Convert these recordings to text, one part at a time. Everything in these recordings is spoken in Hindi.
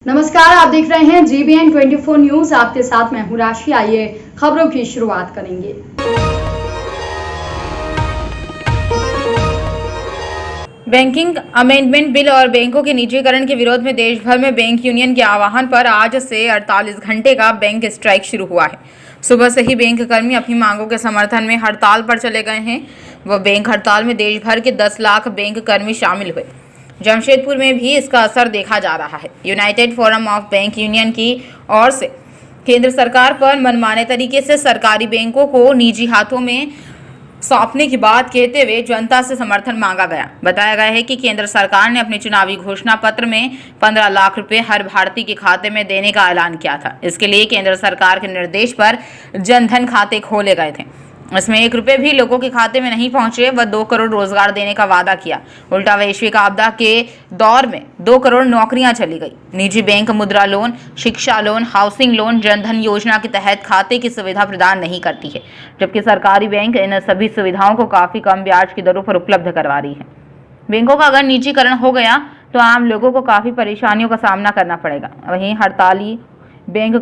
नमस्कार, आप देख रहे हैं GBN 24 न्यूज। आपके साथ मैं हूं राशि। आइए खबरों की शुरुआत करेंगे। बैंकिंग अमेंडमेंट बिल और बैंकों के निजीकरण के विरोध में देश भर में बैंक यूनियन के आह्वान पर आज से 48 घंटे का बैंक स्ट्राइक शुरू हुआ है। सुबह से ही बैंक कर्मी अपनी मांगों के समर्थन में हड़ताल पर चले गए हैं। वह बैंक हड़ताल में देश भर के 10 लाख बैंक कर्मी शामिल हुए। जमशेदपुर में भी इसका असर देखा जा रहा है। United forum of bank union की ओर से केंद्र सरकार पर मनमाने तरीके से सरकारी बैंकों को निजी हाथों में सौंपने की बात कहते हुए जनता से समर्थन मांगा गया। बताया गया है कि केंद्र सरकार ने अपने चुनावी घोषणा पत्र में 15 लाख रुपए हर भारतीय के खाते में देने का ऐलान किया था। इसके लिए केंद्र सरकार के निर्देश पर जनधन खाते खोले गए थे। इसमें 1 रुपए भी लोगों के खाते में नहीं पहुंचे। वह 2 करोड़ रोजगार देने का वादा किया। उल्टा वैश्विक आपदा के दौर में 2 करोड़ नौकरियां चली गई। निजी बैंक मुद्रा लोन, शिक्षा लोन, हाउसिंग लोन, जनधन योजना के तहत खाते की सुविधा प्रदान नहीं करती है, जबकि सरकारी बैंक इन सभी सुविधाओं को काफी कम ब्याज की दरों पर उपलब्ध करवा रही है। बैंकों का अगर निजीकरण हो गया तो आम लोगों को काफी परेशानियों का सामना करना पड़ेगा। वहीं हड़ताली बैंक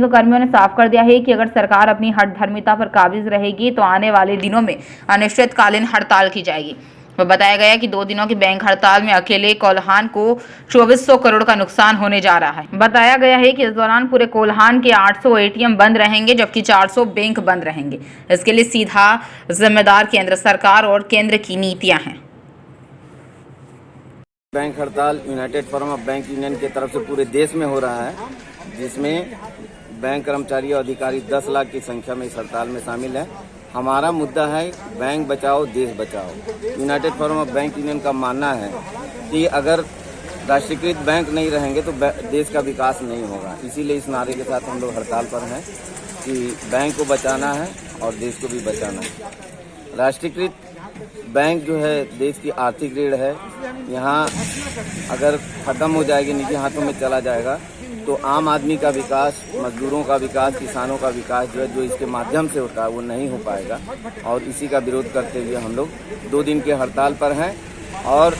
कर्मियों ने साफ कर दिया है कि अगर सरकार अपनी हठधर्मिता पर काबिज रहेगी तो आने वाले दिनों में अनिश्चितकालीन हड़ताल की जाएगी। वह बताया गया कि 2 दिनों की बैंक हड़ताल में अकेले कोल्हान को 2400 करोड़ का नुकसान होने जा रहा है। बताया गया है कि इस दौरान पूरे कोल्हान के 800 ATM बंद रहेंगे, जबकि 400 बैंक बंद रहेंगे। इसके लिए सीधा जिम्मेदार केंद्र सरकार और केंद्र की नीतियां हैं। बैंक हड़ताल United forum of bank union की तरफ से पूरे देश में हो रहा है, जिसमें बैंक कर्मचारी और अधिकारी 10 लाख की संख्या में इस हड़ताल में शामिल है। हमारा मुद्दा है बैंक बचाओ देश बचाओ। United forum of bank union का मानना है कि अगर राष्ट्रीयकृत बैंक नहीं रहेंगे तो देश का विकास नहीं होगा। इसीलिए इस नारे के साथ हम लोग हड़ताल पर हैं कि बैंक को बचाना है और देश को भी बचाना है। राष्ट्रीयकृत बैंक जो है देश की आर्थिक रीढ़ है। यहाँ अगर खत्म हो जाएगी, निजी हाथों में चला जाएगा तो आम आदमी का विकास, मजदूरों का विकास, किसानों का विकास जो इसके माध्यम से होता है वो नहीं हो पाएगा। और इसी का विरोध करते हुए हम लोग 2 दिन के हड़ताल पर हैं। और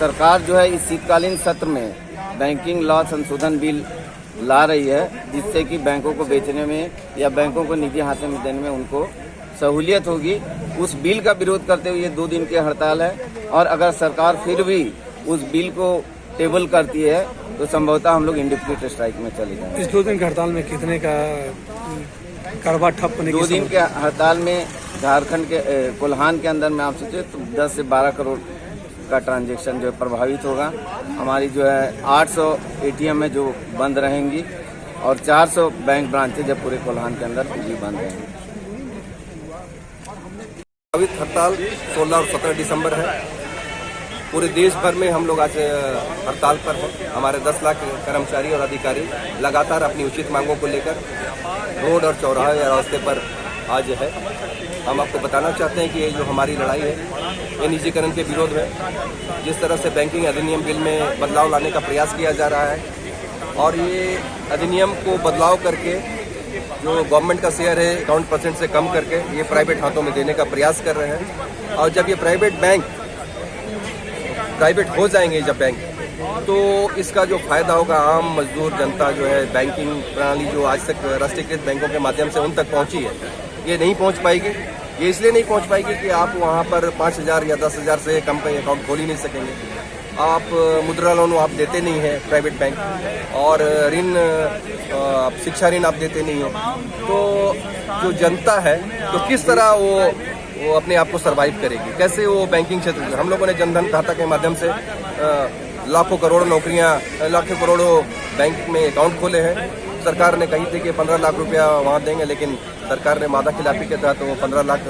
सरकार जो है इस शीतकालीन सत्र में बैंकिंग लॉ संशोधन बिल ला रही है, जिससे कि बैंकों को बेचने में या बैंकों को निजी हाथों में देने में उनको सहूलियत होगी। उस बिल का विरोध करते हुए ये 2 दिन की हड़ताल है। और अगर सरकार फिर भी उस बिल को टेबल करती है तो संभवतः हम लोग इंडेफिनिट स्ट्राइक में चले जाएंगे। इस 2 दिन के हड़ताल में कितने का कारोबार ठप होने की 2 दिन के हड़ताल में झारखंड के कोल्हान के अंदर में आप सोचे तो 10 से 12 करोड़ का ट्रांजैक्शन जो है प्रभावित होगा। हमारी जो है 800 ATM है जो बंद रहेंगी और 400 बैंक ब्रांचेज जब पूरे कोल्हान के अंदर भी बंद रहेंगी। हड़ताल 16 और 17 दिसंबर है। पूरे देश भर में हम लोग आज हड़ताल पर हैं। हमारे 10 लाख कर्मचारी और अधिकारी लगातार अपनी उचित मांगों को लेकर रोड और चौराहे या रास्ते पर आज है। हम आपको बताना चाहते हैं कि ये जो हमारी लड़ाई है ये निजीकरण के विरोध में, जिस तरह से बैंकिंग अधिनियम बिल में बदलाव लाने का प्रयास किया जा रहा है और ये अधिनियम को बदलाव करके जो गवर्नमेंट का शेयर है 51% से कम करके ये प्राइवेट हाथों में देने का प्रयास कर रहे हैं। और जब ये प्राइवेट हो जाएंगे जब बैंक, तो इसका जो फायदा होगा आम मजदूर जनता जो है, बैंकिंग प्रणाली जो आज तक राष्ट्रीयकृत बैंकों के माध्यम से उन तक पहुंची है, ये नहीं पहुंच पाएगी। ये इसलिए नहीं पहुंच पाएगी कि आप वहां पर 5,000 या 10,000 से कम का अकाउंट खोल ही नहीं सकेंगे। आप मुद्रा लोन आप देते नहीं है प्राइवेट बैंक, और ऋण शिक्षा ऋण आप देते नहीं हो, तो जो जनता है तो किस तरह वो अपने आप को सरवाइव करेगी, कैसे वो बैंकिंग क्षेत्र। हम लोगों ने जनधन खाता के माध्यम से लाखों करोड़ों नौकरियां, लाखों करोड़ों बैंक में अकाउंट खोले हैं। सरकार ने कही थी कि 15 लाख रुपया वहां देंगे, लेकिन सरकार ने वादा खिलाफी के तहत वो 15 लाख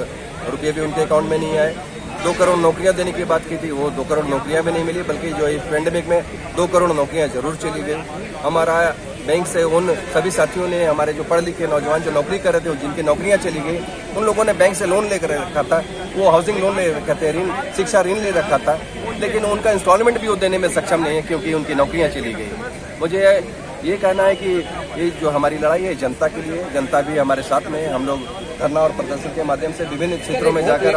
रुपये भी उनके अकाउंट में नहीं आए। 2 करोड़ नौकरियां देने की बात की थी, वो 2 करोड़ नौकरियां भी नहीं मिली, बल्कि जो इस पेंडेमिक में 2 करोड़ नौकरियां जरूर चली गई। हमारा बैंक से उन सभी साथियों ने, हमारे जो पढ़े लिखे नौजवान जो नौकरी कर रहे थे, जिनकी नौकरियां चली गई, उन लोगों ने बैंक से लोन लेकर रखा था। वो हाउसिंग लोन ले रखा था, ऋण शिक्षा ऋण ले रखा था, लेकिन उनका इंस्टॉलमेंट भी वो देने में सक्षम नहीं है क्योंकि उनकी नौकरियां चली गई। मुझे ये कहना है कि ये जो हमारी लड़ाई है जनता के लिए, जनता भी हमारे साथ में है। हम लोग धरना और प्रदर्शन के माध्यम से विभिन्न क्षेत्रों में जाकर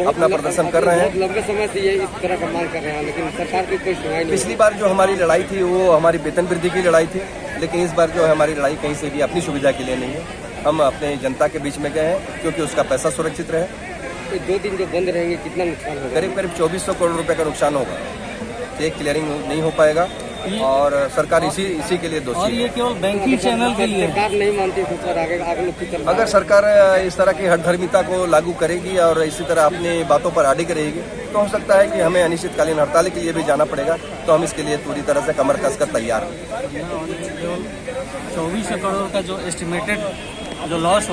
अपना प्रदर्शन कर रहे हैं। लंबे समय से ये इस तरह का मांग कर रहे हैं, लेकिन सरकार की कोई सुनवाई नहीं। पिछली बार जो हमारी लड़ाई थी वो हमारी वेतन वृद्धि की लड़ाई थी, लेकिन इस बार जो है हमारी लड़ाई कहीं से भी अपनी सुविधा के लिए नहीं है। हम अपने जनता के बीच में गए हैं क्योंकि उसका पैसा सुरक्षित रहे। ये 2 दिन जो बंद रहेंगे कितना नुकसान होगा? करीब 2400 करोड़ रुपए का नुकसान होगा। चेक क्लियरिंग नहीं हो पाएगा और सरकार इसी के लिए दोषी है। और ये केवल बैंकिंग चैनल के लिए सरकार नहीं मानती तो सर आगे लोग की तरफ अगर सरकार इस तरह की हठधर्मिता को लागू करेगी और इसी तरह अपनी बातों पर अड़ी रहेगी तो हो सकता है कि हमें अनिश्चितकालीन हड़ताल के लिए भी जाना पड़ेगा। तो हम इसके लिए पूरी तरह से कमर कसकर तैयार हैं। केवल 24 करोड़ का जो एस्टिमेटेड जो लॉस